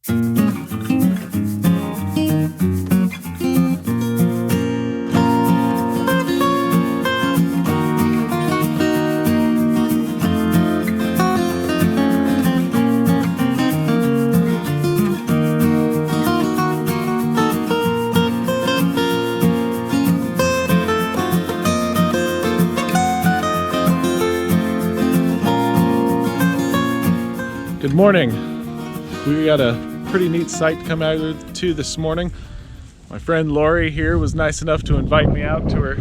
Good morning. We got a pretty neat sight to come out to this morning. My friend Lori here was nice enough to invite me out to her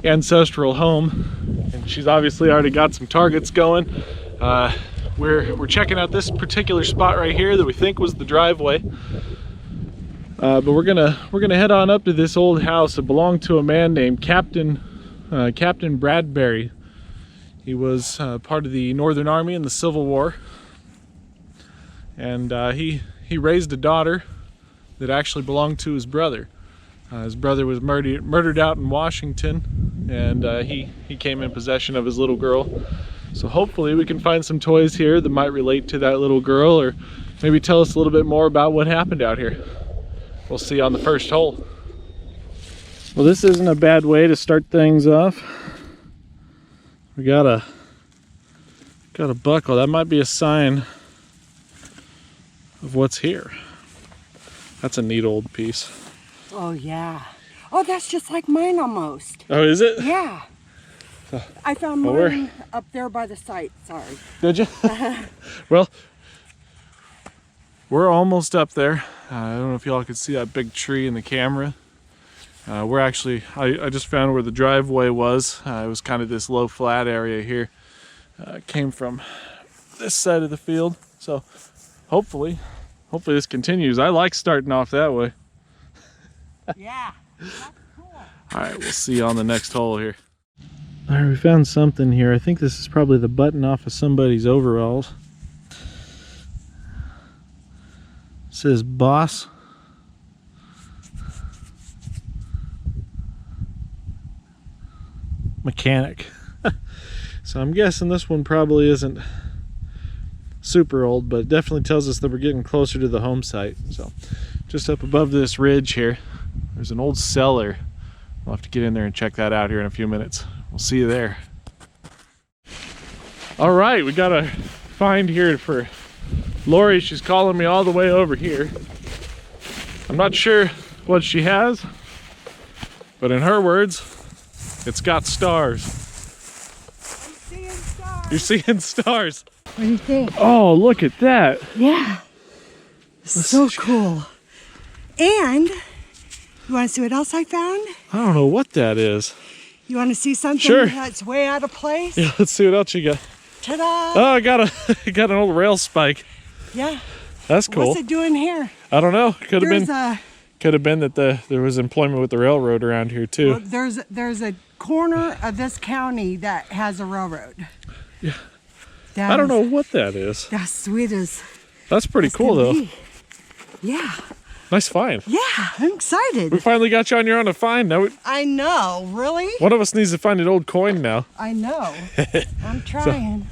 ancestral home, and she's obviously already got some targets going. We're checking out this particular spot right here that we think was the driveway. But we're gonna head on up to this old house that belonged to a man named Captain Bradbury. He was part of the Northern Army in the Civil War. And he raised a daughter that actually belonged to his brother. His brother was murdered out in Washington, and he came in possession of his little girl. So hopefully we can find some toys here that might relate to that little girl, or maybe tell us a little bit more about what happened out here. We'll see on the first hole. Well, this isn't a bad way to start things off. We got a buckle. That might be a sign of what's here. That's a neat old piece. Oh yeah. Oh, that's just like mine almost. Oh, is it? Yeah. I found mine up there by the site. Sorry. Did you? Well, we're almost up there. I don't know if y'all could see that big tree in the camera. We're actually, I just found where the driveway was. It was kind of this low flat area here. It came from this side of the field. So hopefully this continues. I like starting off that way. Yeah, that's cool. All right, we'll see you on the next hole here. All right, we found something here. I think this is probably the button off of somebody's overalls. It says Boss. Mechanic. So I'm guessing this one probably isn't super old, but it definitely tells us that we're getting closer to the home site. So just up above this ridge here, there's an old cellar. We'll have to get in there and check that out here in a few minutes. We'll see you there. All right, we got a find here for Lori. She's calling me all the way over here. I'm not sure what she has, but in her words, it's got stars. I'm seeing stars. You're seeing stars. What do you think? Oh, look at that. Yeah. So cool. And you want to see what else I found? I don't know what that is. You want to see something Sure. that's way out of place? Yeah, let's see what else you got. Ta-da! Oh, I got an old rail spike. Yeah. That's cool. What's it doing here? I don't know. Could have been that there was employment with the railroad around here too. Well, there's a corner of this county that has a railroad. Yeah. I don't know what that is. That's sweet as. That's pretty cool though. Be. Yeah. Nice find. Yeah, I'm excited. We finally got you on your own to find. Now I know, really? one of us needs to find an old coin now. I know. I'm trying.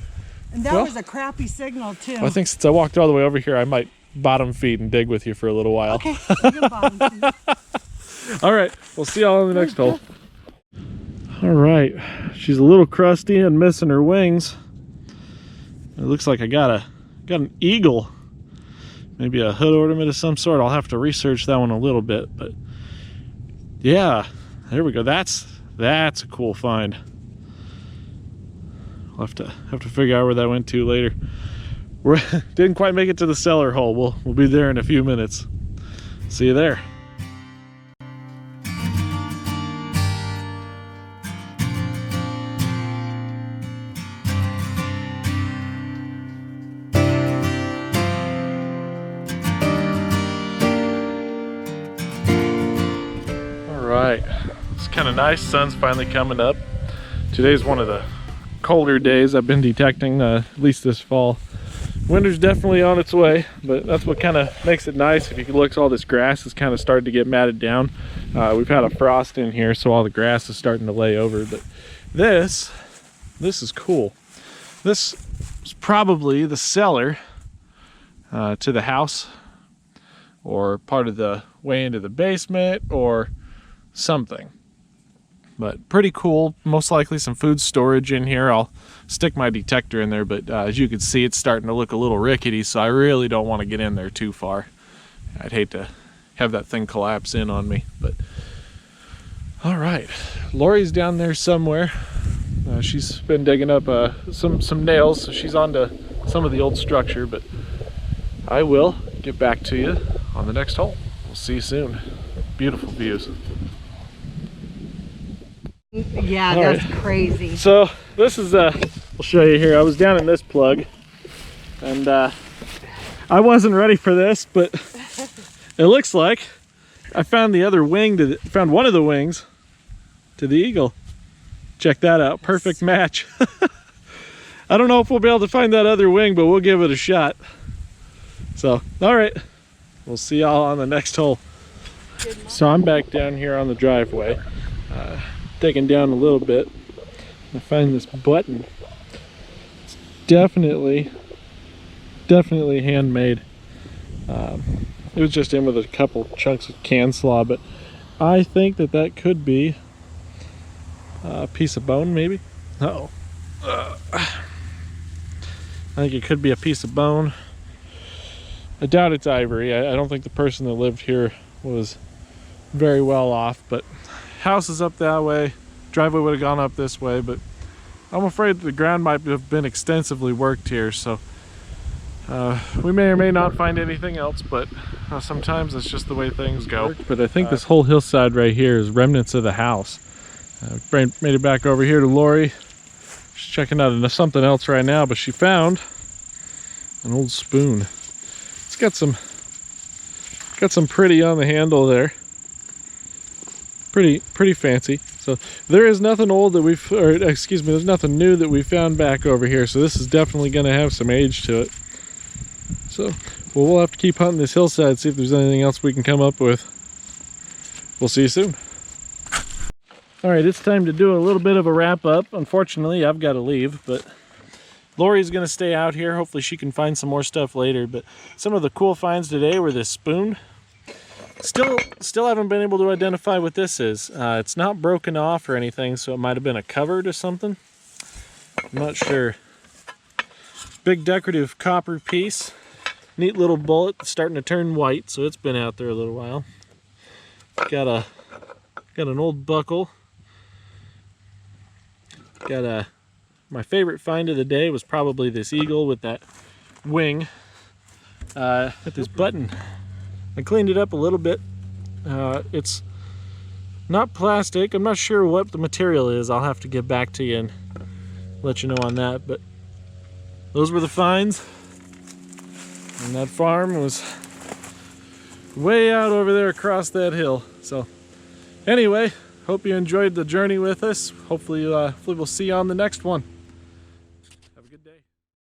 And that was a crappy signal too. I think since I walked all the way over here, I might bottom feed and dig with you for a little while. Okay, you can bottom feed. All right, we'll see y'all on the next hole. All right, she's a little crusty and missing her wings. It looks like I got an eagle. Maybe a hood ornament of some sort. I'll have to research that one a little bit, but yeah, there we go. That's a cool find. I'll have to figure out where that went to later. We didn't quite make it to the cellar hole. We'll be there in a few minutes. See you there. Right, it's kind of nice. Sun's finally coming up. Today's one of the colder days I've been detecting, at least this fall. Winter's definitely on its way, but that's what kind of makes it nice. If you can look, all this grass is kind of starting to get matted down. We've had a frost in here, so all the grass is starting to lay over. But this is cool. This is probably the cellar to the house or part of the way into the basement or something. But pretty cool. Most likely some food storage in here. I'll stick my detector in there, but as you can see, it's starting to look a little rickety, so I really don't want to get in there too far. I'd hate to have that thing collapse in on me. But all right, Lori's down there somewhere. She's been digging up some nails, so she's onto some of the old structure, but I will get back to you on the next hole. We'll see you soon. Beautiful views. Yeah, all that's right. crazy. So this is I'll show you here. I was down in this plug, and I wasn't ready for this, but it looks like I found the other wing found one of the wings to the eagle. Check that out. Perfect match. I don't know if we'll be able to find that other wing, but we'll give it a shot. So, all right. We'll see y'all on the next hole. So I'm back down here on the driveway, digging down a little bit. I find this button. It's definitely handmade. It was just in with a couple chunks of can slaw, but I think that could be a piece of bone, maybe. Uh-oh. I think it could be a piece of bone. I doubt it's ivory. I don't think the person that lived here was very well off, but house is up that way. Driveway would have gone up this way, but I'm afraid the ground might have been extensively worked here, so we may or may not find anything else, but sometimes it's just the way things go. But I think this whole hillside right here is remnants of the house. Made it back over here to Lori. She's checking out something else right now, but she found an old spoon. It's got some pretty on the handle there. Pretty fancy. So there is nothing old that there's nothing new that we found back over here. So this is definitely going to have some age to it. So we'll have to keep hunting this hillside, see if there's anything else we can come up with. We'll see you soon. All right, it's time to do a little bit of a wrap up. Unfortunately, I've got to leave, but Lori's going to stay out here. Hopefully she can find some more stuff later. But some of the cool finds today were this spoon. Still haven't been able to identify what this is. It's not broken off or anything, so it might have been a cover to something. I'm not sure. Big decorative copper piece. Neat little bullet, starting to turn white, so it's been out there a little while. Got an old buckle. My favorite find of the day was probably this eagle with that wing. With this button. I cleaned it up a little bit. It's not plastic. I'm not sure what the material is. I'll have to get back to you and let you know on that. But those were the finds. And that farm was way out over there across that hill. So anyway, hope you enjoyed the journey with us. Hopefully we'll see you on the next one.